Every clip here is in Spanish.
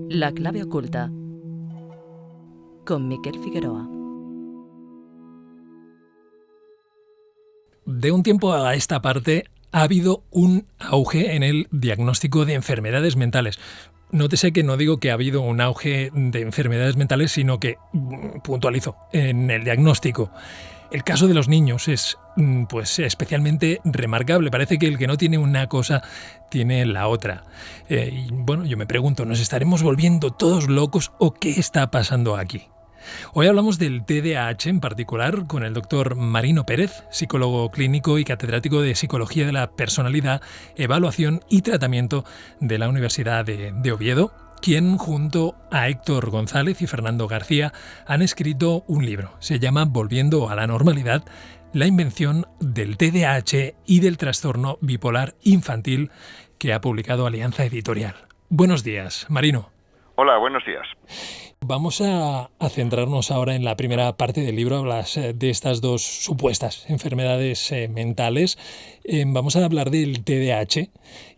La clave oculta, con Miquel Figueroa. De un tiempo a esta parte ha habido un auge en el diagnóstico de enfermedades mentales. Nótese que no digo que ha habido un auge de enfermedades mentales, sino que puntualizo en el diagnóstico. El caso de los niños es pues especialmente remarcable. Parece que el que no tiene una cosa tiene la otra. Y bueno, yo me pregunto, ¿nos estaremos volviendo todos locos o qué está pasando aquí? Hoy hablamos del TDAH en particular con el doctor Marino Pérez, psicólogo clínico y catedrático de Psicología de la Personalidad, Evaluación y Tratamiento de la Universidad de Oviedo, quien junto a Héctor González y Fernando García han escrito un libro. Se llama Volviendo a la normalidad, la invención del TDAH y del trastorno bipolar infantil, que ha publicado Alianza Editorial. Buenos días, Marino. Hola, buenos días. Vamos a centrarnos ahora en la primera parte del libro. Hablas de estas dos supuestas enfermedades mentales. Vamos a hablar del TDAH.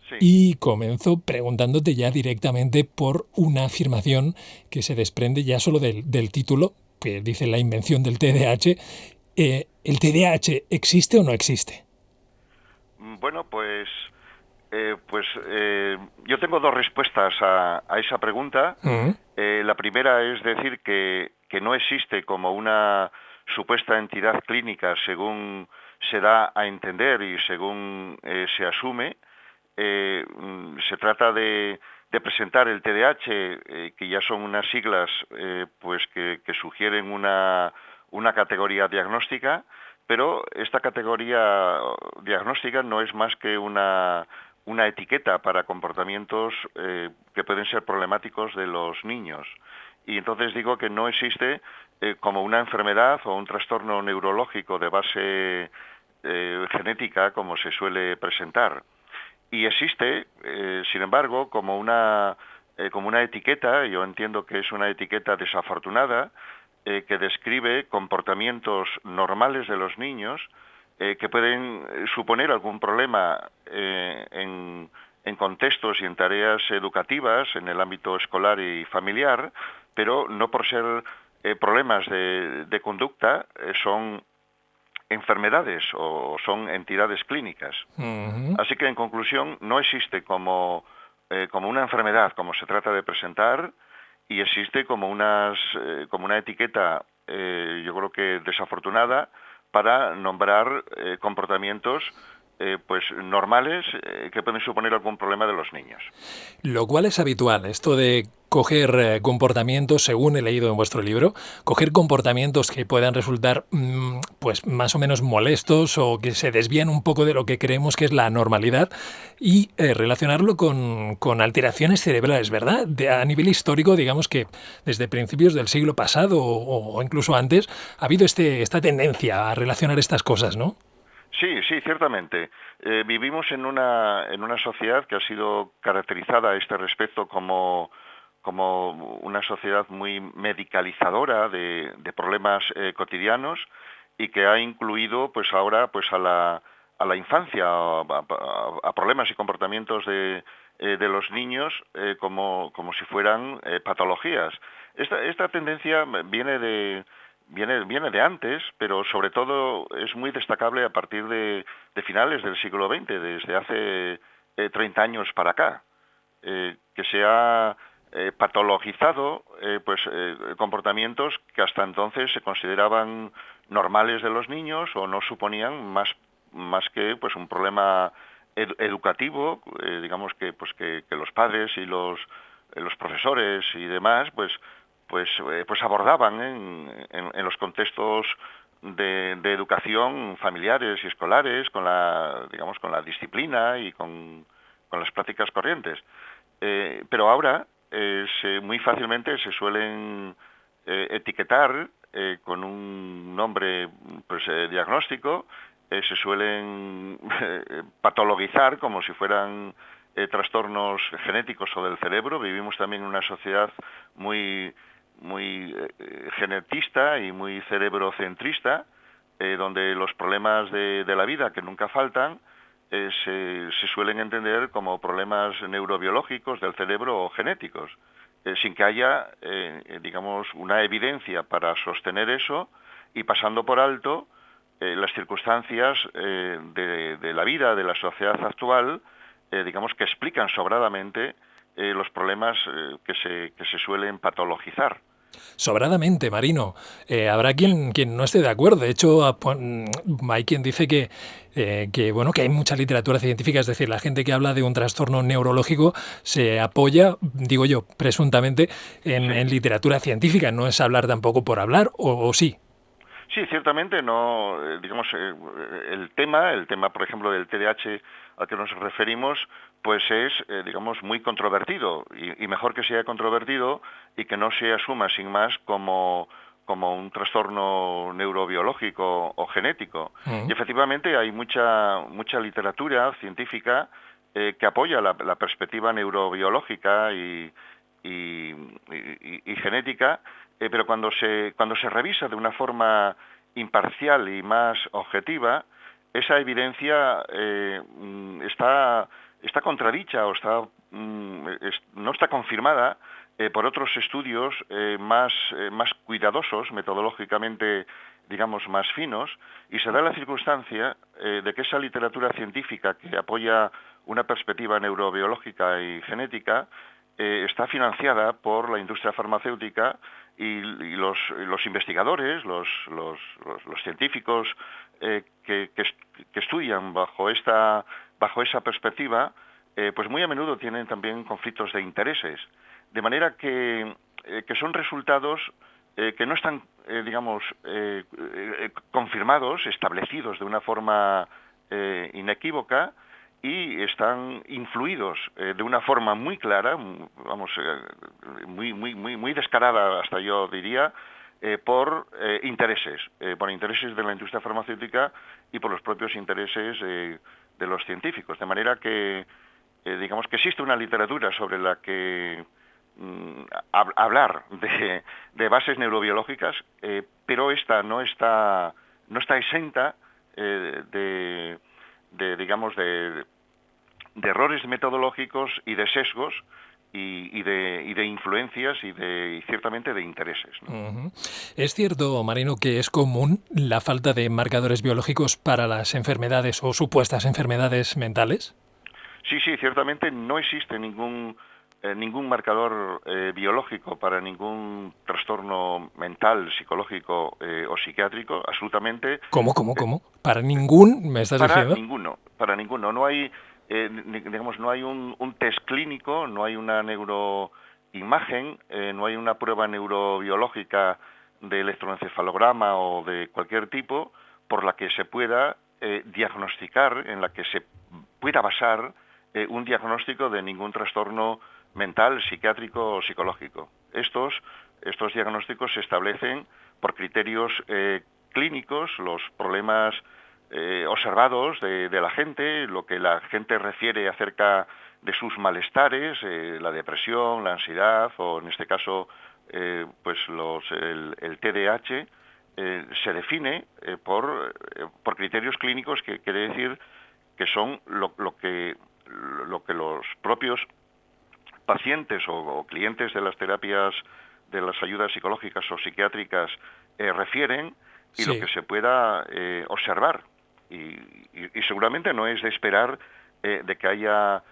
Sí. Y comienzo preguntándote ya directamente por una afirmación que se desprende ya solo del título, que dice la invención del TDAH. ¿El TDAH existe o no existe? Bueno, pues yo tengo dos respuestas a esa pregunta. Uh-huh. La primera es decir que no existe como una supuesta entidad clínica según se da a entender y según se asume. Se trata de presentar el TDAH, que ya son unas siglas pues que sugieren una categoría diagnóstica, pero esta categoría diagnóstica no es más que una etiqueta para comportamientos que pueden ser problemáticos de los niños. Y entonces digo que no existe como una enfermedad o un trastorno neurológico de base genética como se suele presentar. Y existe, sin embargo, como una etiqueta, yo entiendo que es una etiqueta desafortunada, que describe comportamientos normales de los niños que pueden suponer algún problema en contextos y en tareas educativas, en el ámbito escolar y familiar, pero no por ser problemas de conducta, son enfermedades o son entidades clínicas. Uh-huh. Así que, en conclusión, no existe como una enfermedad, como se trata de presentar, y existe como una etiqueta, yo creo que desafortunada, para nombrar comportamientos pues normales que pueden suponer algún problema de los niños. Lo cual es habitual, esto de coger comportamientos, según he leído en vuestro libro, coger comportamientos que puedan resultar pues más o menos molestos o que se desvían un poco de lo que creemos que es la normalidad y relacionarlo con alteraciones cerebrales, ¿verdad? A nivel histórico, digamos que desde principios del siglo pasado o incluso antes ha habido esta tendencia a relacionar estas cosas, ¿no? Sí, ciertamente. Vivimos en una sociedad que ha sido caracterizada a este respecto como una sociedad muy medicalizadora de problemas cotidianos y que ha incluido pues ahora pues a la infancia, a problemas y comportamientos de los niños como si fueran patologías. Esta tendencia viene de antes, pero sobre todo es muy destacable a partir de finales del siglo XX, desde hace 30 años para acá, que se ha patologizado comportamientos que hasta entonces se consideraban normales de los niños o no suponían más que pues un problema educativo, digamos que los padres y los profesores y demás pues abordaban en los contextos de educación familiares y escolares con la disciplina y con las prácticas corrientes. Pero ahora muy fácilmente se suelen etiquetar con un nombre diagnóstico, se suelen patologizar como si fueran trastornos genéticos o del cerebro. Vivimos también en una sociedad muy genetista y muy cerebrocentrista, donde los problemas de la vida que nunca faltan se suelen entender como problemas neurobiológicos del cerebro o genéticos. sin que haya, digamos, una evidencia para sostener eso, y pasando por alto las circunstancias de la vida de la sociedad actual, digamos, que explican sobradamente los problemas que se suelen patologizar. Sobradamente, Marino. Habrá quien no esté de acuerdo. De hecho, hay quien dice bueno, que hay mucha literatura científica, es decir, la gente que habla de un trastorno neurológico se apoya, digo yo, presuntamente, en literatura científica. No es hablar tampoco por hablar, o sí. Sí, ciertamente no, digamos, el tema, por ejemplo, del TDAH al que nos referimos, pues es, digamos, muy controvertido, y mejor que sea controvertido y que no se asuma sin más como un trastorno neurobiológico o genético. Y efectivamente hay mucha literatura científica que apoya la perspectiva neurobiológica y genética, pero cuando se revisa de una forma imparcial y más objetiva, esa evidencia está contradicha o no está confirmada por otros estudios más cuidadosos, metodológicamente, digamos, más finos, y se da la circunstancia de que esa literatura científica que apoya una perspectiva neurobiológica y genética está financiada por la industria farmacéutica, y los investigadores, los científicos que estudian bajo esa perspectiva, pues muy a menudo tienen también conflictos de intereses, de manera que son resultados que no están, digamos, confirmados, establecidos de una forma inequívoca, y están influidos de una forma muy clara, vamos, muy descarada, hasta yo diría, por intereses de la industria farmacéutica y por los propios intereses de los científicos. De manera que, digamos, que existe una literatura sobre la que hablar de bases neurobiológicas, pero esta no está exenta digamos, de errores metodológicos y de sesgos y de influencias y ciertamente de intereses, ¿no? Uh-huh. ¿Es cierto, Marino, que es común la falta de marcadores biológicos para las enfermedades o supuestas enfermedades mentales? Sí, ciertamente no existe ningún marcador biológico para ningún trastorno mental, psicológico o psiquiátrico, absolutamente. ¿Cómo? ¿Para ningún, me estás diciendo? Para ninguno. No hay, digamos, no hay un test clínico, no hay una neuroimagen, no hay una prueba neurobiológica de electroencefalograma o de cualquier tipo por la que se pueda diagnosticar, en la que se pueda basar un diagnóstico de ningún trastorno mental, psiquiátrico o psicológico. Estos diagnósticos se establecen por criterios clínicos, los problemas observados de la gente, lo que la gente refiere acerca de sus malestares, la depresión, la ansiedad, o en este caso pues el TDAH, se define por criterios clínicos, que quiere decir que son lo que los propios pacientes o clientes de las terapias, de las ayudas psicológicas o psiquiátricas refieren, y Sí. lo que se pueda observar. Y seguramente no es de esperar de que haya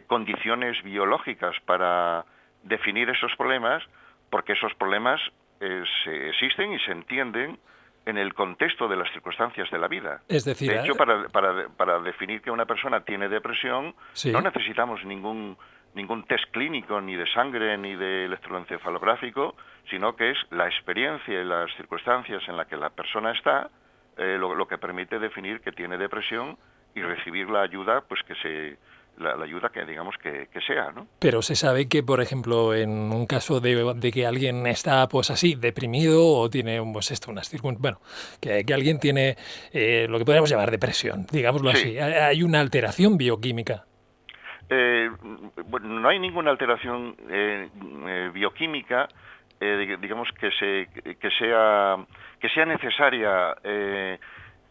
condiciones biológicas para definir esos problemas, porque esos problemas existen y se entienden en el contexto de las circunstancias de la vida. Es decir, de hecho, para definir que una persona tiene depresión, sí, no necesitamos ningún test clínico, ni de sangre, ni de electroencefalográfico, sino que es la experiencia y las circunstancias en las que la persona está lo que permite definir que tiene depresión y recibir la ayuda, pues la ayuda que digamos que sea, ¿no? Pero se sabe que, por ejemplo, en un caso de que alguien está pues así deprimido o tiene pues unas circunstancias, bueno, que alguien tiene lo que podríamos llamar depresión, digámoslo Sí. así, hay una alteración bioquímica. Bueno, no hay ninguna alteración bioquímica, digamos, que sea necesaria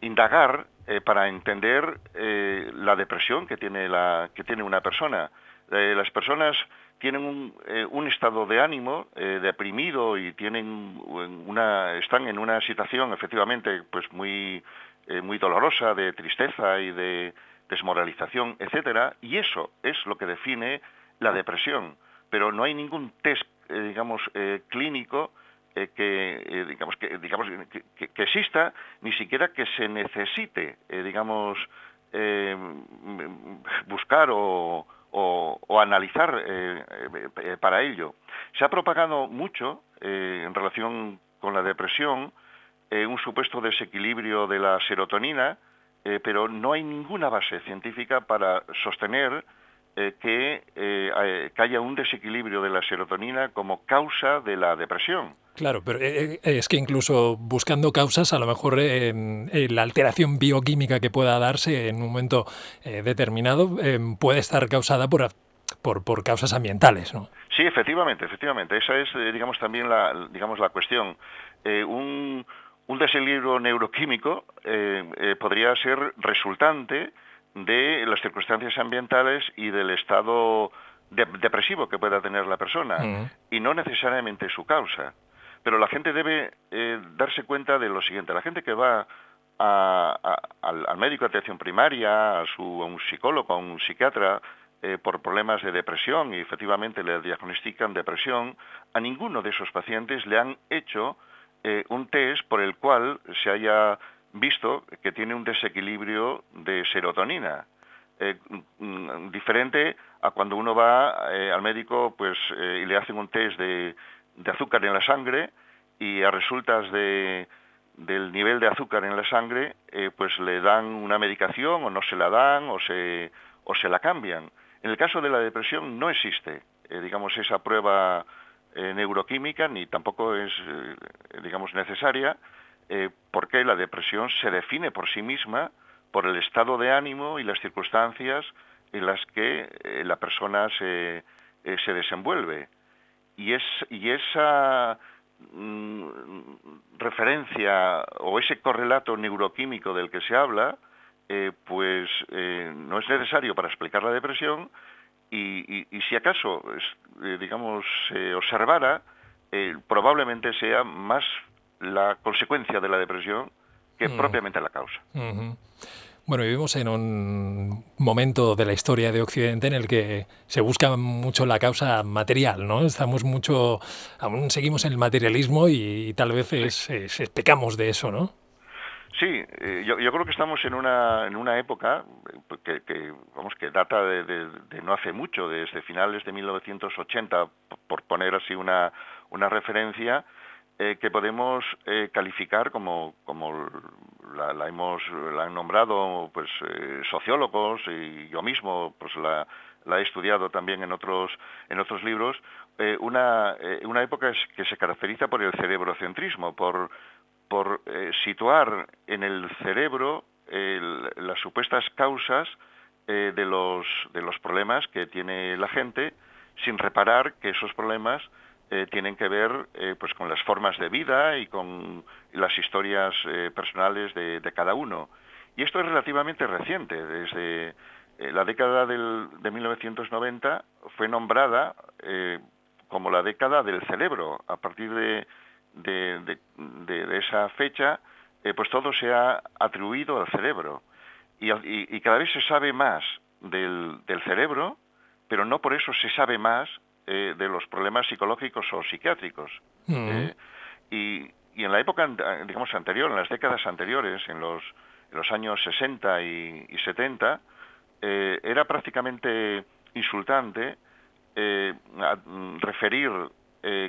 indagar para entender la depresión que tiene una persona. Las personas tienen un estado de ánimo deprimido y están en una situación efectivamente pues muy dolorosa, de tristeza y de desmoralización, etcétera, y eso es lo que define la depresión. Pero no hay ningún test, clínico que exista, ni siquiera que se necesite, buscar o analizar para ello. Se ha propagado mucho en relación con la depresión un supuesto desequilibrio de la serotonina, pero no hay ninguna base científica para sostener que haya un desequilibrio de la serotonina como causa de la depresión. Claro, pero es que incluso buscando causas, a lo mejor la alteración bioquímica que pueda darse en un momento determinado puede estar causada por causas ambientales, ¿no? Sí, efectivamente. Esa es, también la cuestión. Un desequilibrio neuroquímico podría ser resultante de las circunstancias ambientales y del estado depresivo que pueda tener la persona, y no necesariamente su causa. Pero la gente debe darse cuenta de lo siguiente. La gente que va al médico de atención primaria, a un psicólogo, a un psiquiatra, por problemas de depresión, y efectivamente le diagnostican depresión, a ninguno de esos pacientes le han hecho un test por el cual se haya visto que tiene un desequilibrio de serotonina, diferente a cuando uno va al médico y le hacen un test de azúcar en la sangre, y a resultas del nivel de azúcar en la sangre pues le dan una medicación, o no se la dan, o se la cambian. En el caso de la depresión no existe esa prueba neuroquímica, ni tampoco es necesaria, porque la depresión se define por sí misma por el estado de ánimo y las circunstancias en las que la persona se desenvuelve. Y esa referencia o ese correlato neuroquímico del que se habla, no es necesario para explicar la depresión, y si acaso, se observara, probablemente sea más la consecuencia de la depresión que propiamente la causa. Bueno, vivimos en un momento de la historia de Occidente en el que se busca mucho la causa material, ¿no? Aún seguimos en el materialismo y tal vez pecamos de eso, ¿no? Sí, yo creo que estamos en una época que data de no hace mucho, desde finales de 1980, por poner así una referencia, que podemos calificar como la han nombrado sociólogos, y yo mismo la he estudiado también en otros libros, una época que se caracteriza por el cerebrocentrismo, por situar en el cerebro las supuestas causas de los problemas que tiene la gente, sin reparar que esos problemas tienen que ver con las formas de vida y con las historias personales de cada uno. Y esto es relativamente reciente. Desde la década de 1990 fue nombrada como la década del cerebro. A partir de esa fecha, pues todo se ha atribuido al cerebro. Y cada vez se sabe más del cerebro, pero no por eso se sabe más de los problemas psicológicos o psiquiátricos. Y en la época, anterior, en las décadas anteriores, en los años 60 y 70, era prácticamente insultante referir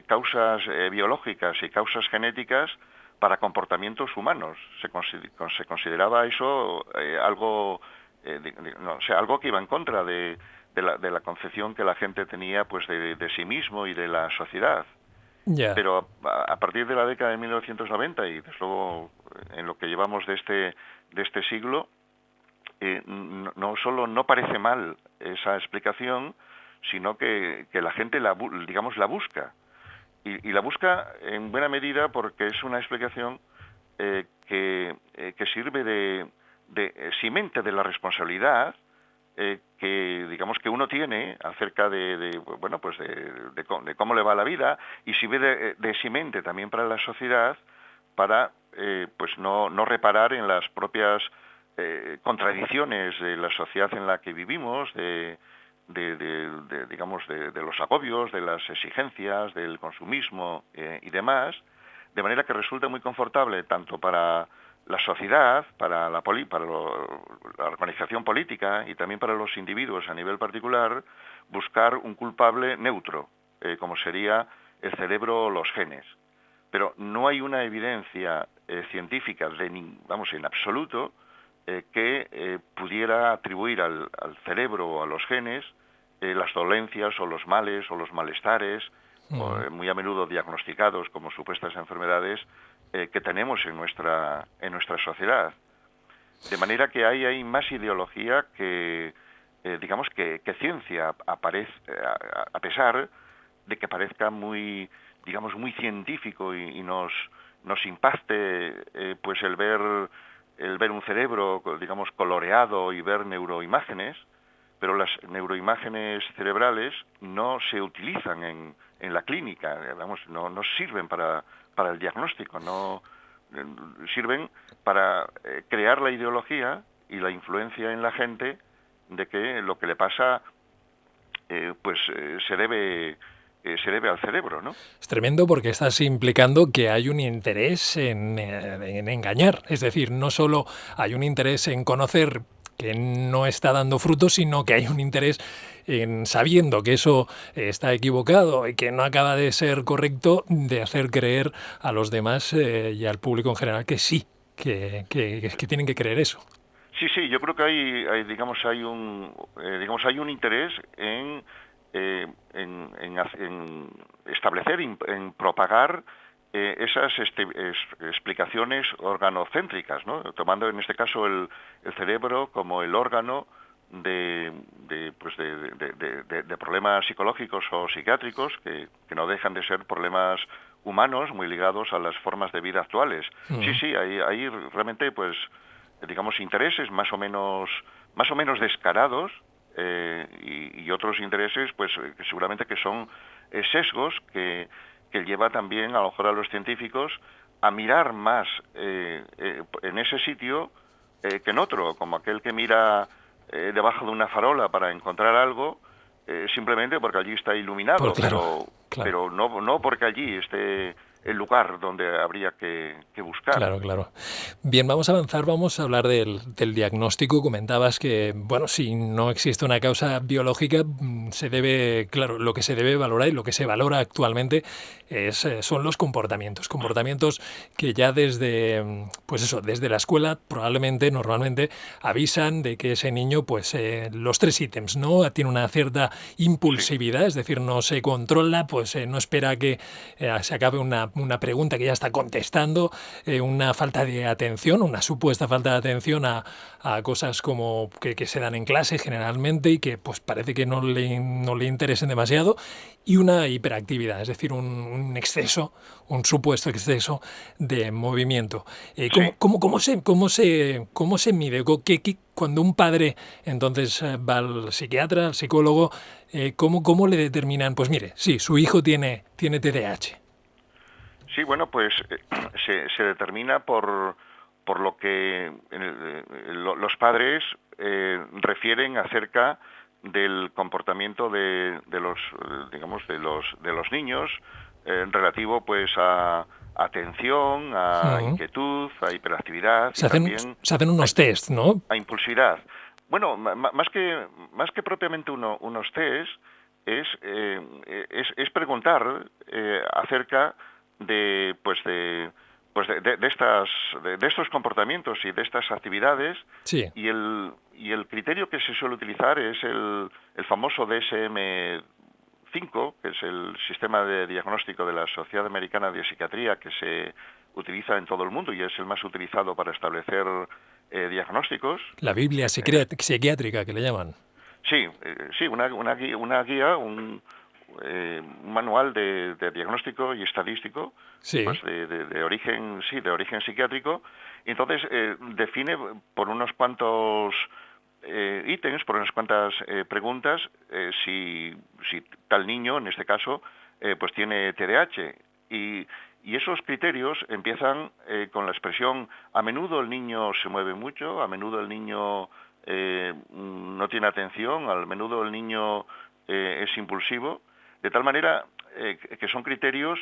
causas biológicas y causas genéticas para comportamientos humanos. Se consideraba eso algo que iba en contra de la concepción que la gente tenía de sí mismo y de la sociedad. Yeah. Pero a partir de la década de 1990 y desde luego en lo que llevamos de este siglo, no solo no parece mal esa explicación, sino que la gente la busca. Y la busca en buena medida porque es una explicación que sirve de cimente de la responsabilidad que digamos que uno tiene acerca de cómo le va la vida y sirve de cimente también para la sociedad para pues no reparar en las propias contradicciones de la sociedad en la que vivimos, de los agobios, de las exigencias, del consumismo y demás, de manera que resulta muy confortable tanto para la sociedad, para la organización política y también para los individuos a nivel particular, buscar un culpable neutro, como sería el cerebro o los genes. Pero no hay una evidencia científica en absoluto que pudiera atribuir al cerebro o a los genes las dolencias o los males o los malestares, muy a menudo diagnosticados como supuestas enfermedades que tenemos en nuestra sociedad. De manera que hay más ideología que ciencia, a pesar de que parezca muy científico y nos impacte pues el ver un cerebro, digamos, coloreado y ver neuroimágenes, pero las neuroimágenes cerebrales no se utilizan en la clínica, no sirven para el diagnóstico, no sirven para crear la ideología y la influencia en la gente de que lo que le pasa se debe al cerebro, ¿no? Es tremendo porque estás implicando que hay un interés en engañar. Es decir, no solo hay un interés en conocer que no está dando frutos, sino que hay un interés en, sabiendo que eso está equivocado y que no acaba de ser correcto, de hacer creer a los demás y al público en general que sí, que tienen que creer eso. Sí, yo creo que hay un interés en establecer, en propagar esas explicaciones organocéntricas, ¿no? Tomando en este caso el cerebro como el órgano de problemas psicológicos o psiquiátricos que no dejan de ser problemas humanos muy ligados a las formas de vida actuales. Sí, hay realmente pues intereses más o menos descarados y otros intereses pues que seguramente que son sesgos que lleva también a lo mejor a los científicos a mirar más en ese sitio que en otro, como aquel que mira debajo de una farola para encontrar algo simplemente porque allí está iluminado, pues claro. Pero no porque allí esté el lugar donde habría que buscar. Claro. Bien, vamos a avanzar, vamos a hablar del diagnóstico. Comentabas que, bueno, si no existe una causa biológica, se debe, claro, lo que se debe valorar y lo que se valora actualmente son los comportamientos que ya desde la escuela normalmente avisan de que ese niño, pues los 3 ítems, ¿no? Tiene una cierta impulsividad, es decir, no se controla, pues no espera que se acabe una pregunta que ya está contestando, una falta de atención, una supuesta falta de atención a cosas como que se dan en clase generalmente y que pues parece que no le interesen demasiado, y una hiperactividad, es decir, un supuesto exceso de movimiento. ¿Cómo se mide? Cuando un padre entonces va al psiquiatra, al psicólogo, ¿cómo le determinan? Pues mire, sí, su hijo tiene TDAH. Sí, bueno, pues se determina por lo que los padres refieren acerca del comportamiento de los niños relativo pues a atención, a inquietud, a hiperactividad. Se hacen unos test, ¿no? A impulsividad. Bueno, más que propiamente unos test, es preguntar acerca de estos comportamientos y de estas actividades. Sí. Y el criterio que se suele utilizar es el famoso DSM-5, que es el sistema de diagnóstico de la Sociedad Americana de Psiquiatría, que se utiliza en todo el mundo y es el más utilizado para establecer diagnósticos. La Biblia psiquiátrica, que le llaman. Sí, una guía, un manual de diagnóstico y estadístico, sí. Pues de origen psiquiátrico. Entonces define por unos cuantos ítems, por unas cuantas preguntas, si tal niño, en este caso, pues tiene TDAH. Y esos criterios empiezan con la expresión: a menudo el niño se mueve mucho, a menudo el niño no tiene atención, a menudo el niño es impulsivo, de tal manera que son criterios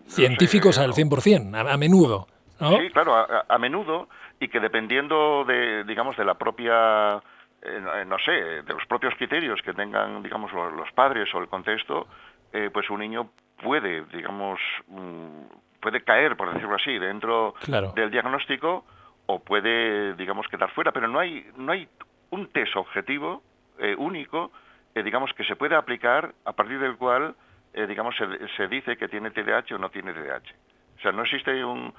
científicos al 100%, a menudo, ¿no? Sí, claro, a menudo, y que dependiendo de, digamos, de la propia, no sé, de los propios criterios que tengan, digamos, los padres o el contexto, pues un niño puede, digamos, puede caer, por decirlo así, dentro del diagnóstico, o puede, digamos, quedar fuera, pero no hay un test objetivo único, digamos, que se pueda aplicar a partir del cual, digamos, se dice que tiene TDAH o no tiene TDAH. O sea, no existe un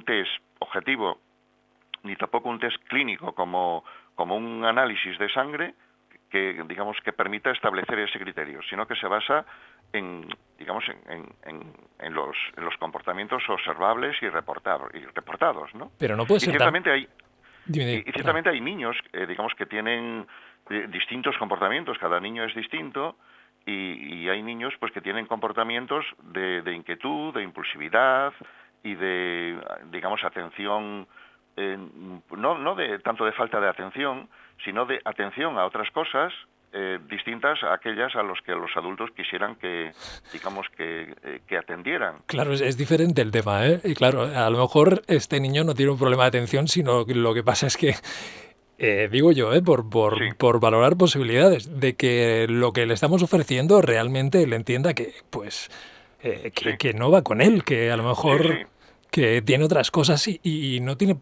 test objetivo, ni tampoco un test clínico como un análisis de sangre que, digamos, que permita establecer ese criterio, sino que se basa en, digamos, en los comportamientos observables y reportados, ¿no? Pero no puede ser ciertamente tan... hay ciertamente hay niños, digamos, que tienen distintos comportamientos. Cada niño es distinto, y hay niños, pues, que tienen comportamientos de inquietud, de impulsividad y de, digamos, atención, no de tanto de falta de atención, sino de atención a otras cosas distintas a aquellas a los que los adultos quisieran que, digamos, que atendieran. Claro, es diferente el tema, ¿eh? Y claro, a lo mejor este niño no tiene un problema de atención, sino que lo que pasa es que, digo yo, por valorar posibilidades de que lo que le estamos ofreciendo realmente él entienda que, pues, que no va con él, que a lo mejor que tiene otras cosas y no tiene...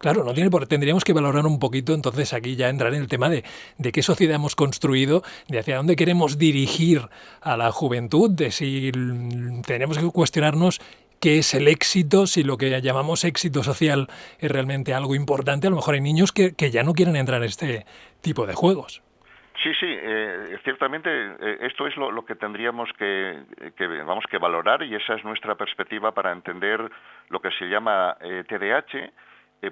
Claro, no tiene tendríamos que valorar un poquito, entonces aquí ya entrar en el tema de qué sociedad hemos construido, de hacia dónde queremos dirigir a la juventud, de si tenemos que cuestionarnos qué es el éxito, si lo que llamamos éxito social es realmente algo importante. A lo mejor hay niños que ya no quieren entrar en este tipo de juegos. Sí, ciertamente esto es lo que tendríamos que valorar, y esa es nuestra perspectiva para entender lo que se llama TDAH,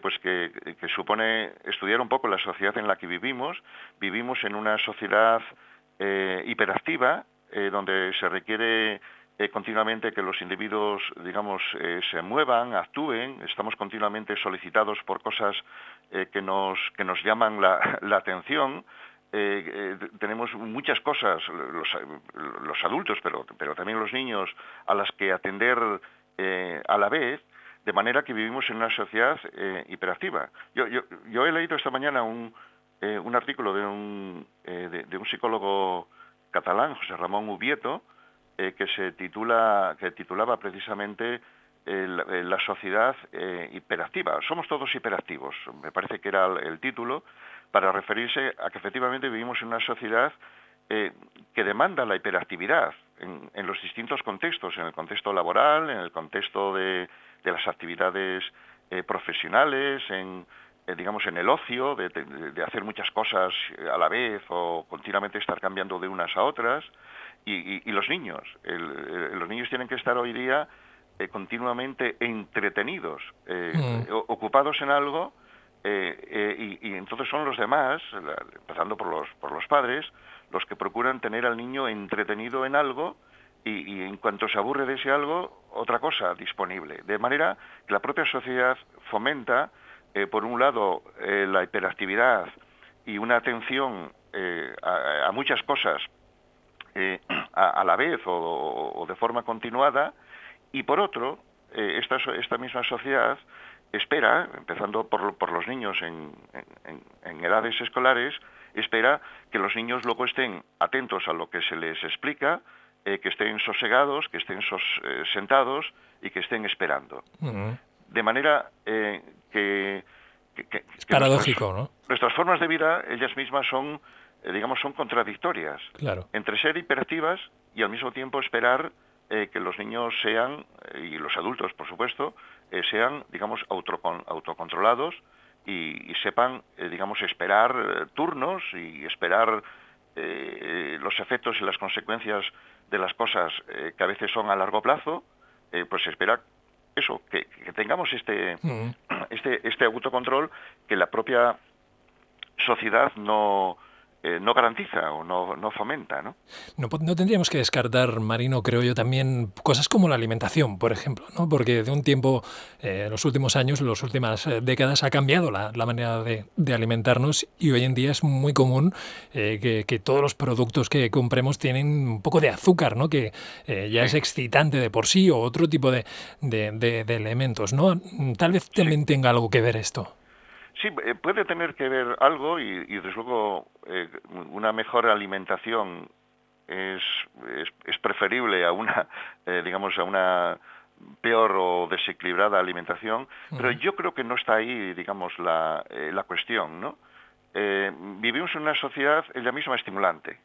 pues que supone estudiar un poco la sociedad en la que vivimos. Vivimos en una sociedad hiperactiva, donde se requiere continuamente que los individuos, digamos, se muevan, actúen. Estamos continuamente solicitados por cosas que nos llaman la atención. Tenemos muchas cosas, los adultos, pero también los niños, a las que atender a la vez, de manera que vivimos en una sociedad hiperactiva. Yo he leído esta mañana un artículo de un psicólogo catalán, José Ramón Ubieto, que titulaba precisamente la sociedad hiperactiva. Somos todos hiperactivos, me parece que era el título, para referirse a que efectivamente vivimos en una sociedad que demanda la hiperactividad en los distintos contextos, en el contexto laboral, en el contexto de las actividades profesionales, digamos, en el ocio, de hacer muchas cosas a la vez o continuamente estar cambiando de unas a otras. Y los niños, los niños tienen que estar hoy día continuamente entretenidos, ocupados en algo, y entonces son los demás, empezando por los padres, los que procuran tener al niño entretenido en algo, y en cuanto se aburre de ese algo, otra cosa disponible. De manera que la propia sociedad fomenta, por un lado, la hiperactividad y una atención a muchas cosas a la vez o de forma continuada, y por otro, esta misma sociedad espera, empezando por los niños en edades escolares, espera que los niños luego estén atentos a lo que se les explica, que estén sosegados, que estén sentados y que estén esperando. Uh-huh. De manera que es paradójico, ¿no? Nuestras formas de vida, ellas mismas son, digamos, son contradictorias. Claro. Entre ser hiperactivas y al mismo tiempo esperar que los niños sean, y los adultos, por supuesto, sean, digamos, autocontrolados y sepan, digamos, esperar turnos y esperar los efectos y las consecuencias de las cosas que a veces son a largo plazo, pues espera eso, que tengamos este autocontrol que la propia sociedad no garantiza o no fomenta, ¿no? No tendríamos que descartar, Marino, creo yo, también cosas como la alimentación, por ejemplo, ¿no? Porque de un tiempo, en los últimos años, en las últimas décadas, ha cambiado la manera de alimentarnos y hoy en día es muy común que todos los productos que compremos tienen un poco de azúcar, ¿no? Que ya es excitante de por sí o otro tipo de elementos, ¿no? Tal vez también tenga algo que ver esto. Sí, puede tener que ver algo y desde luego una mejor alimentación es preferible a una, digamos, a una peor o desequilibrada alimentación, pero yo creo que no está ahí, digamos, la cuestión, ¿no? Vivimos en una sociedad ella misma estimulante,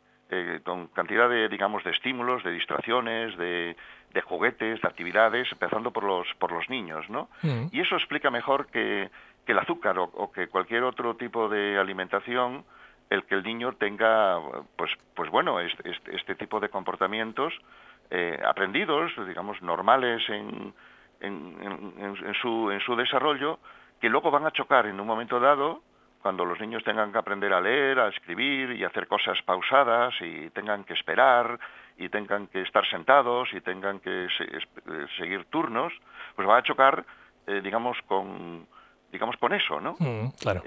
con cantidad de, digamos, de estímulos, de distracciones, de juguetes, de actividades, empezando por los niños, ¿no? Y eso explica mejor que el azúcar o que cualquier otro tipo de alimentación, el que el niño tenga, pues bueno, este tipo de comportamientos aprendidos, digamos, normales en su desarrollo, que luego van a chocar en un momento dado cuando los niños tengan que aprender a leer, a escribir y hacer cosas pausadas y tengan que esperar y tengan que estar sentados y tengan que seguir turnos, pues va a chocar, digamos, con eso, ¿no? Claro.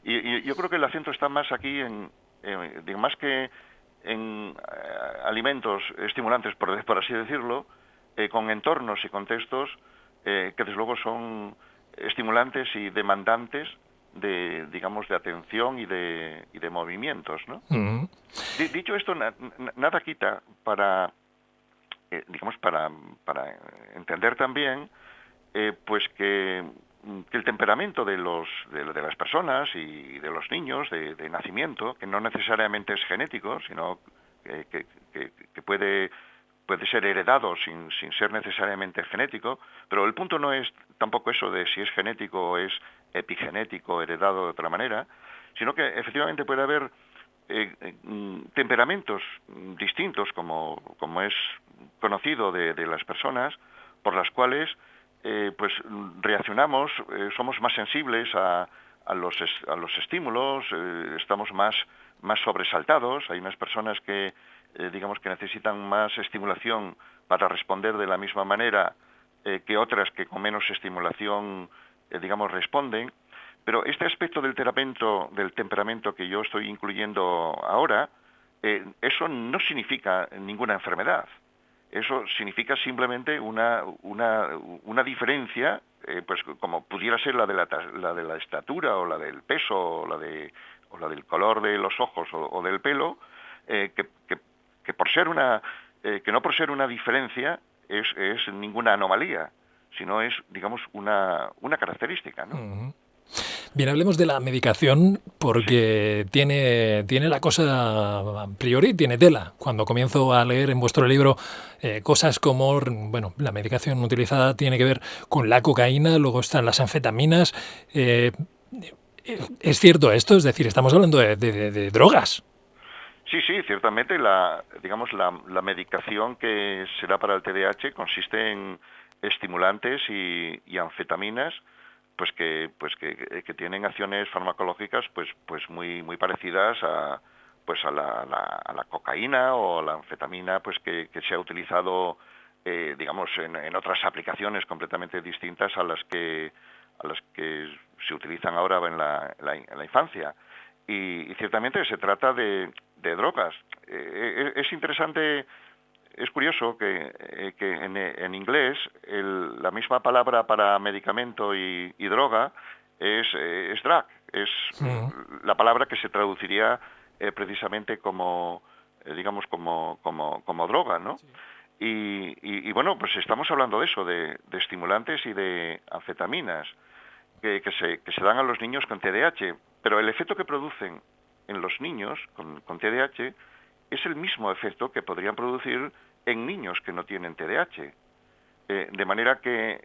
Y yo creo que el acento está más aquí más que en alimentos estimulantes, por así decirlo, con entornos y contextos que desde luego son estimulantes y demandantes de, digamos, de atención y de movimientos, ¿no? Dicho esto, nada quita para, digamos, para entender también, pues que el temperamento de las personas y de los niños de nacimiento, que no necesariamente es genético, sino que puede ser heredado sin ser necesariamente genético, pero el punto no es tampoco eso de si es genético o es epigenético, heredado de otra manera, sino que efectivamente puede haber temperamentos distintos, como es conocido de las personas, por las cuales pues reaccionamos, somos más sensibles a los estímulos, estamos más sobresaltados. Hay unas personas que digamos que necesitan más estimulación para responder de la misma manera que otras que con menos estimulación digamos responden. Pero este aspecto del temperamento que yo estoy incluyendo ahora, eso no significa ninguna enfermedad. Eso significa simplemente una diferencia, pues como pudiera ser la de la estatura o la del peso o la del color de los ojos o del pelo, que por ser que no por ser una diferencia es ninguna anomalía, sino es, digamos, una característica, ¿no? Bien, hablemos de la medicación porque tiene la cosa a priori, tiene tela. Cuando comienzo a leer en vuestro libro cosas como, bueno, la medicación utilizada tiene que ver con la cocaína, luego están las anfetaminas. ¿Es cierto esto? Es decir, estamos hablando de drogas. Sí, ciertamente la medicación que se da para el TDAH consiste en estimulantes y anfetaminas, pues que tienen acciones farmacológicas pues muy parecidas a la cocaína o la anfetamina, pues que se ha utilizado digamos en otras aplicaciones completamente distintas a las que se utilizan ahora en la infancia. Y ciertamente se trata de drogas. Es interesante. Es curioso que en inglés la misma palabra para medicamento y droga es drug, es la palabra que se traduciría precisamente como digamos como droga, ¿no? Sí. Y bueno, pues estamos hablando de eso, de estimulantes y de anfetaminas que se dan a los niños con TDAH, pero el efecto que producen en los niños con TDAH es el mismo efecto que podrían producir en niños que no tienen TDAH. De manera que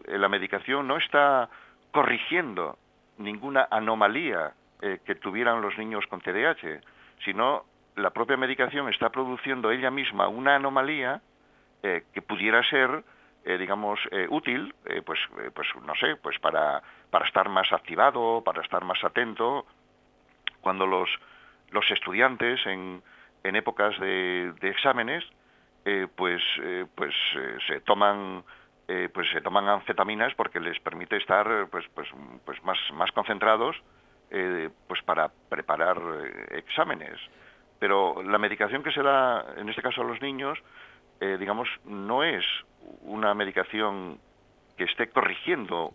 la medicación no está corrigiendo ninguna anomalía que tuvieran los niños con TDAH, sino la propia medicación está produciendo ella misma una anomalía que pudiera ser útil, pues no sé, pues para estar más activado, para estar más atento, cuando los estudiantes en épocas de exámenes, se toman anfetaminas porque les permite estar más concentrados, pues para preparar exámenes. Pero la medicación que se da en este caso a los niños, no es una medicación que esté corrigiendo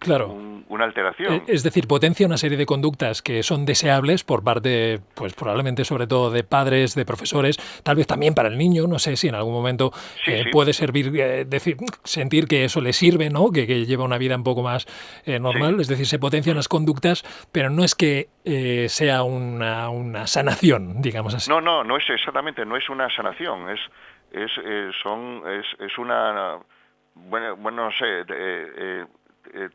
una alteración. Es decir, potencia una serie de conductas que son deseables por parte, pues probablemente sobre todo de padres, de profesores, tal vez también para el niño, no sé si en algún momento puede servir, sentir que eso le sirve, ¿no? Que lleva una vida un poco más normal, es decir, se potencian las conductas, pero no es que sea una sanación, digamos así. No es exactamente, no es una sanación, es una... Bueno, no sé,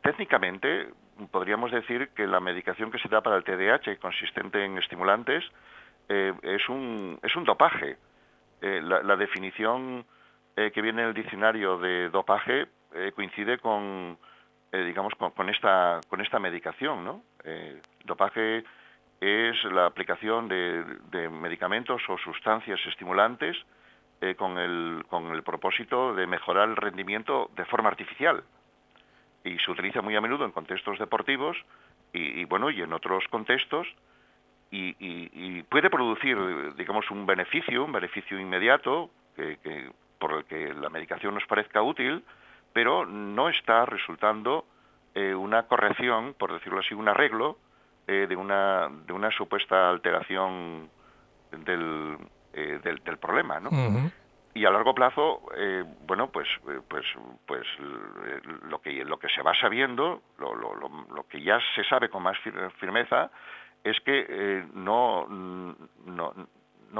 técnicamente podríamos decir que la medicación que se da para el TDAH, consistente en estimulantes, es un dopaje. La definición que viene en el diccionario de dopaje coincide con esta medicación, ¿no? Dopaje es la aplicación de medicamentos o sustancias estimulantes con el propósito de mejorar el rendimiento de forma artificial, y se utiliza muy a menudo en contextos deportivos y en otros contextos, y puede producir, un beneficio inmediato por el que la medicación nos parezca útil, pero no está resultando una corrección, por decirlo así, un arreglo de una supuesta alteración del problema, ¿no? Uh-huh. Y a largo plazo, lo que se va sabiendo, lo que ya se sabe con más firmeza, es que no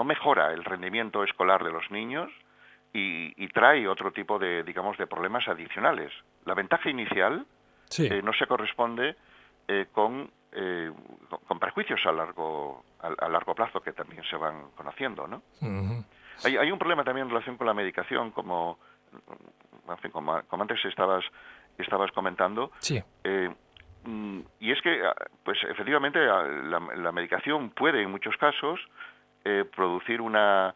mejora el rendimiento escolar de los niños y trae otro tipo de problemas adicionales. La ventaja inicial no se corresponde con prejuicios a largo plazo que también se van conociendo, ¿no? Uh-huh. Hay un problema también en relación con la medicación, como antes estabas comentando. Sí. Y es que, pues efectivamente, la medicación puede, en muchos casos, producir una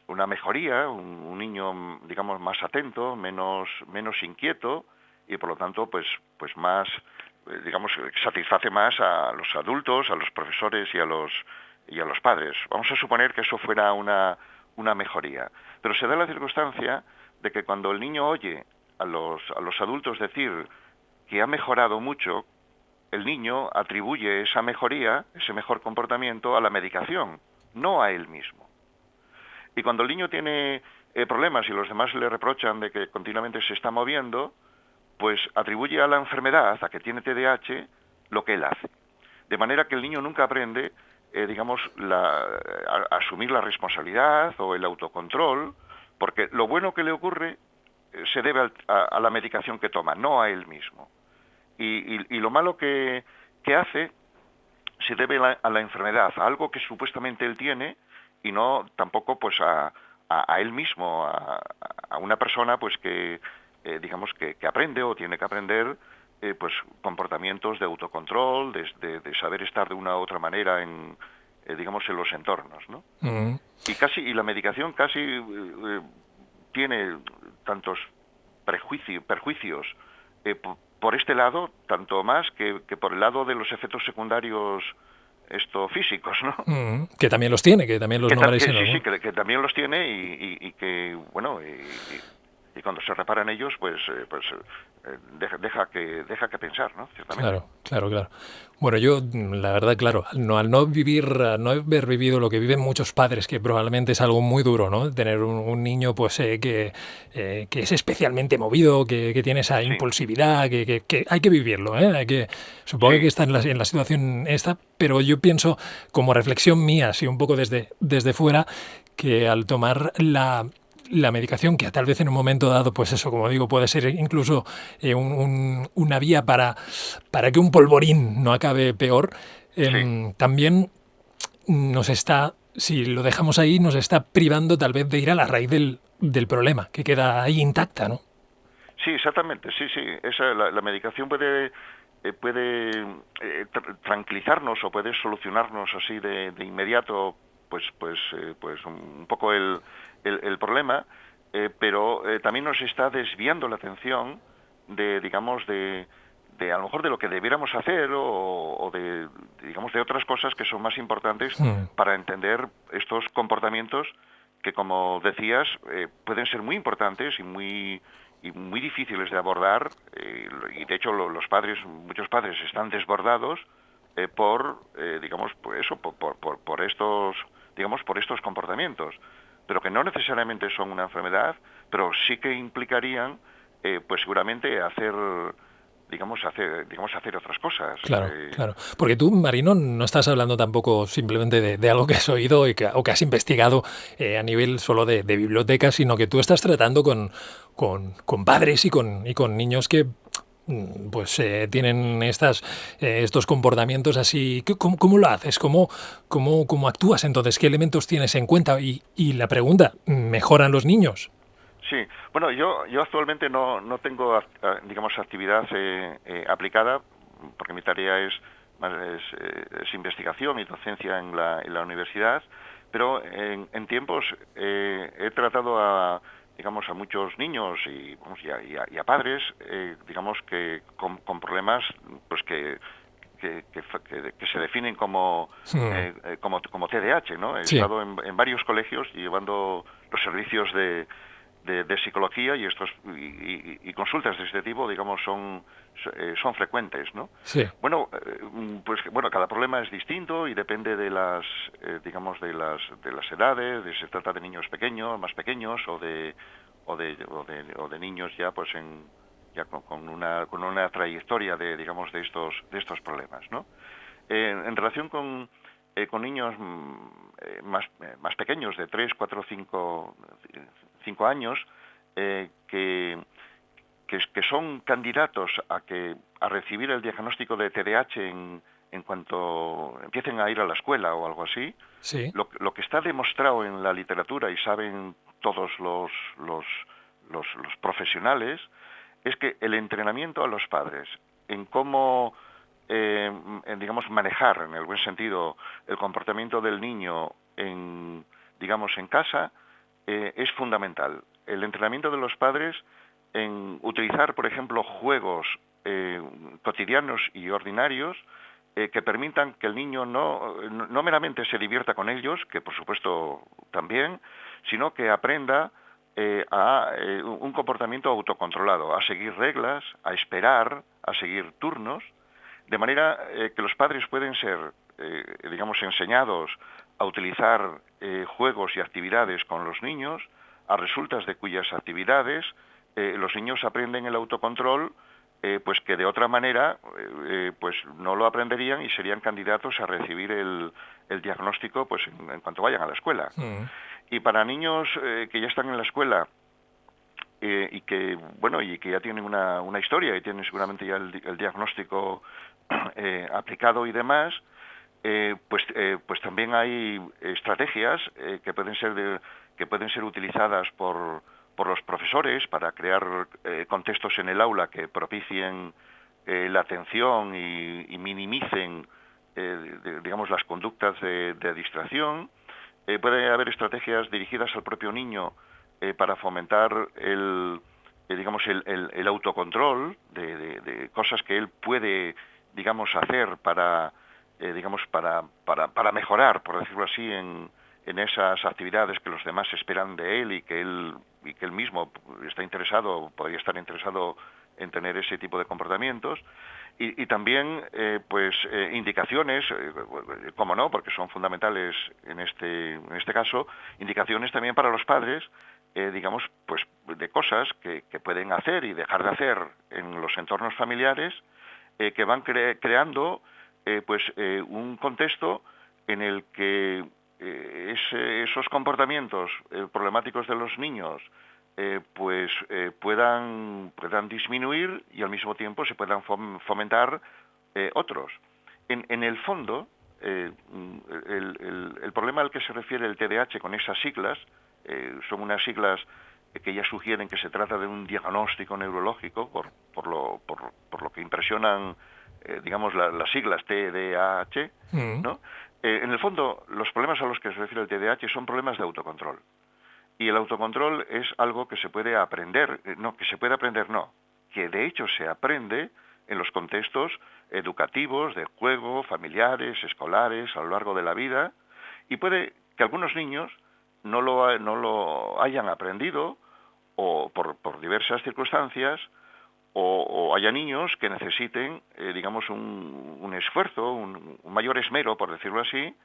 mejoría, un niño, más atento, menos inquieto, y por lo tanto, pues más, satisface más a los adultos, a los profesores y a los padres. Vamos a suponer que eso fuera una mejoría. Pero se da la circunstancia de que cuando el niño oye a los adultos decir que ha mejorado mucho, el niño atribuye esa mejoría, ese mejor comportamiento, a la medicación, no a él mismo. Y cuando el niño tiene problemas y los demás le reprochan de que continuamente se está moviendo, pues atribuye a la enfermedad, a que tiene TDAH, lo que él hace. De manera que el niño nunca aprende a asumir la responsabilidad o el autocontrol, porque lo bueno que le ocurre se debe a la medicación que toma, no a él mismo. Y lo malo que hace se debe a la enfermedad, a algo que supuestamente él tiene, y no tampoco pues a él mismo, a una persona pues que aprende o tiene que aprender pues comportamientos de autocontrol, de saber estar de una u otra manera en los entornos, ¿no? Uh-huh. Y la medicación casi tiene tantos perjuicios por este lado, tanto más que por el lado de los efectos secundarios físicos, ¿no? Uh-huh. Que también los tiene, que también los nombráis en algo. Sí, que también los tiene y que, bueno, y cuando se reparan ellos, deja que pensar, ¿no? Ciertamente. Claro. Bueno, yo, la verdad, claro, al no haber vivido lo que viven muchos padres, que probablemente es algo muy duro, ¿no? Tener un niño, pues, que es especialmente movido, que tiene esa impulsividad, que hay que vivirlo, ¿eh? Supongo que está en la situación esta, pero yo pienso, como reflexión mía, así un poco desde fuera, que al tomar la medicación, que tal vez en un momento dado, pues eso, como digo, puede ser incluso una vía para que un polvorín no acabe peor, también nos está, si lo dejamos ahí, nos está privando tal vez de ir a la raíz del problema, que queda ahí intacta, ¿no? Sí, exactamente, sí, sí. La medicación puede tranquilizarnos o puede solucionarnos así de inmediato, pues un poco el problema, pero también nos está desviando la atención digamos, de a lo mejor de lo que debiéramos hacer o digamos, de otras cosas que son más importantes para entender estos comportamientos que, como decías, pueden ser muy importantes y muy difíciles de abordar, y de hecho muchos padres están desbordados digamos, por eso, por estos, digamos, por estos comportamientos, pero que no necesariamente son una enfermedad, pero sí que implicarían, pues seguramente hacer otras cosas. Claro, claro. Porque tú, Marino, no estás hablando tampoco simplemente de algo que has oído o que has investigado a nivel solo de biblioteca, sino que tú estás tratando con padres y con niños que pues tienen estos comportamientos así. ¿Cómo lo haces? ¿Cómo actúas entonces? ¿Qué elementos tienes en cuenta? Y la pregunta, ¿mejoran los niños? Sí, bueno, yo actualmente no tengo, digamos, actividad aplicada, porque mi tarea es investigación y docencia en la universidad, pero en tiempos he tratado digamos, a muchos niños y a padres, digamos, que con problemas, pues que se definen como TDAH, ¿no? He Sí. estado en varios colegios llevando los servicios de psicología y consultas de este tipo, digamos, son frecuentes, ¿no? Sí. Bueno, pues cada problema es distinto y depende de digamos, de las edades, si se trata de niños pequeños, más pequeños o de niños ya pues ya con una trayectoria digamos, de estos problemas, ¿no? En relación con niños más pequeños, de 3, 4, 5 años, que son candidatos a recibir el diagnóstico de TDAH en cuanto empiecen a ir a la escuela o algo así. Sí. Lo que está demostrado en la literatura y saben todos los profesionales es que el entrenamiento a los padres en cómo digamos, manejar en el buen sentido el comportamiento del niño digamos, en casa, es fundamental. El entrenamiento de los padres en utilizar, por ejemplo, juegos cotidianos y ordinarios que permitan que el niño no meramente se divierta con ellos, que por supuesto también, sino que aprenda un comportamiento autocontrolado, a seguir reglas, a esperar, a seguir turnos, de manera que los padres pueden ser, digamos, enseñados a utilizar juegos y actividades con los niños, a resultas de cuyas actividades los niños aprenden el autocontrol, pues que de otra manera pues no lo aprenderían y serían candidatos a recibir el diagnóstico pues en cuanto vayan a la escuela. Y para niños que ya están en la escuela y que ya tienen una historia y tienen seguramente ya el diagnóstico aplicado y demás, pues también hay estrategias que pueden ser utilizadas por los profesores para crear contextos en el aula que propicien la atención y minimicen digamos, las conductas de distracción. Puede haber estrategias dirigidas al propio niño para fomentar digamos, el autocontrol de cosas que él puede, digamos, hacer digamos, para mejorar, por decirlo así, en esas actividades que los demás esperan de él y que él mismo podría estar interesado en tener ese tipo de comportamientos. Y también, indicaciones, como no, porque son fundamentales en este caso, indicaciones también para los padres, digamos, pues de cosas que pueden hacer y dejar de hacer en los entornos familiares, que van creando, un contexto en el que esos comportamientos problemáticos de los niños puedan disminuir y al mismo tiempo se puedan fomentar otros. En el fondo, el problema al que se refiere el TDAH con esas siglas son unas siglas que ya sugieren que se trata de un diagnóstico neurológico por lo que impresionan, digamos, las siglas TDAH, ¿no? En el fondo, los problemas a los que se refiere el TDAH son problemas de autocontrol. Y el autocontrol es algo que se puede aprender, que de hecho se aprende en los contextos educativos, de juego, familiares, escolares, a lo largo de la vida, y puede que algunos niños no lo hayan aprendido o por diversas circunstancias, o haya niños que necesiten, digamos, un esfuerzo, un mayor esmero, por decirlo así,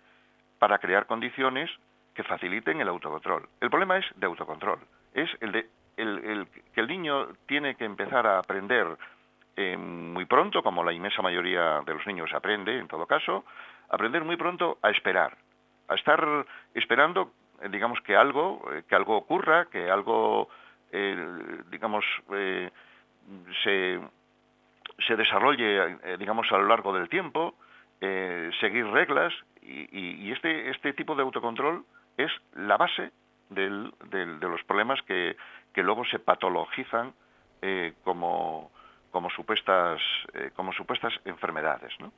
para crear condiciones que faciliten el autocontrol. El problema es de autocontrol. Es que el niño tiene que empezar a aprender muy pronto, como la inmensa mayoría de los niños aprende, en todo caso, aprender muy pronto a esperar, a estar esperando, digamos, que algo ocurra, que algo, digamos, se desarrolle, digamos, a lo largo del tiempo, seguir reglas, y este tipo de autocontrol es la base de los problemas que luego se patologizan como supuestas enfermedades, ¿no?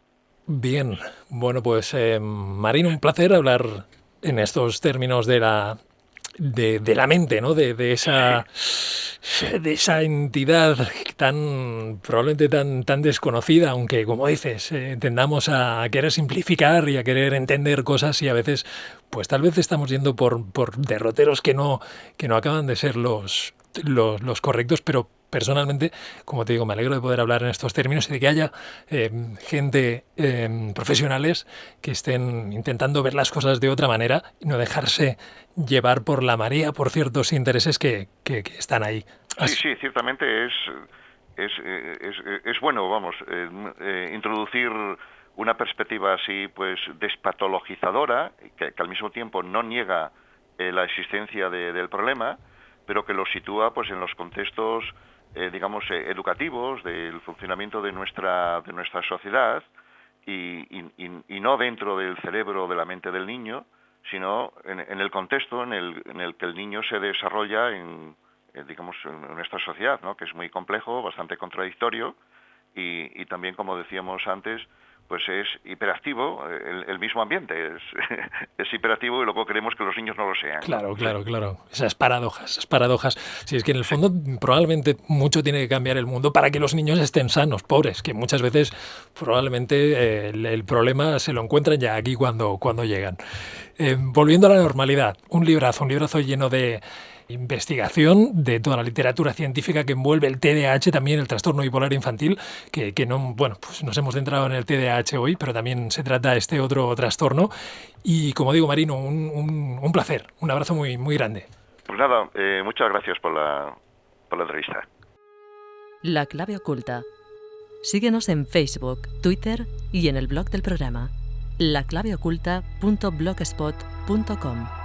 Bien, bueno, pues Marín, un placer hablar en estos términos de la mente, ¿no? De esa entidad probablemente tan desconocida, aunque, como dices, tendamos a querer simplificar y a querer entender cosas, y a veces, pues tal vez estamos yendo por derroteros que no acaban de ser los correctos, pero personalmente, como te digo, me alegro de poder hablar en estos términos y de que haya gente, profesionales, que estén intentando ver las cosas de otra manera y no dejarse llevar por la marea, por ciertos intereses que están ahí. Sí, ciertamente es bueno, vamos, introducir una perspectiva así, pues, despatologizadora, que al mismo tiempo no niega la existencia del problema, pero que lo sitúa, pues, en los contextos, digamos, educativos del funcionamiento de nuestra sociedad, y no dentro del cerebro, de la mente del niño, sino en el contexto en el que el niño se desarrolla digamos, en nuestra sociedad, ¿no? Que es muy complejo, bastante contradictorio, y también, como decíamos antes, pues es hiperactivo, el mismo ambiente es hiperactivo, y luego queremos que los niños no lo sean. Claro. Esas paradojas. Si es que en el fondo probablemente mucho tiene que cambiar el mundo para que los niños estén sanos, pobres, que muchas veces probablemente el problema se lo encuentran ya aquí cuando llegan. Volviendo a la normalidad, un librazo lleno de investigación, de toda la literatura científica que envuelve el TDAH, también el trastorno bipolar infantil, que no, bueno, pues nos hemos centrado en el TDAH hoy, pero también se trata este otro trastorno. Y como digo, Marino, un placer, un abrazo muy, muy grande. Pues nada, muchas gracias por la entrevista. La clave oculta. Síguenos en Facebook, Twitter y en el blog del programa, laclaveoculta.blogspot.com.